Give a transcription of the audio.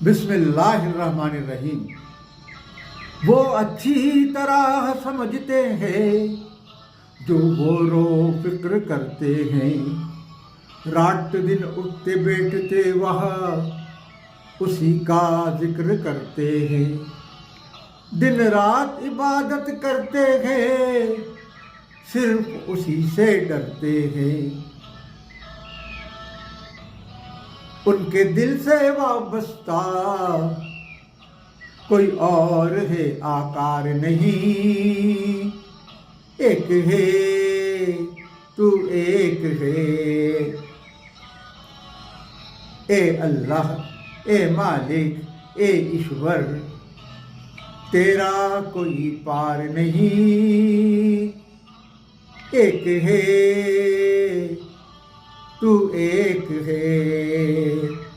बिस्मिल्लाहिर्रहमानिर्रहीम। वो अच्छी तरह समझते हैं जो गौरो फिक्र करते हैं। रात दिन उठते बैठते वह उसी का जिक्र करते हैं। दिन रात इबादत करते हैं, सिर्फ उसी से डरते हैं। उनके दिल से वाबस्ता कोई और है आकार नहीं। एक है तू, एक है। ए अल्लाह, ए मालिक, ए ईश्वर, तेरा कोई पार नहीं। एक है तू, एक है।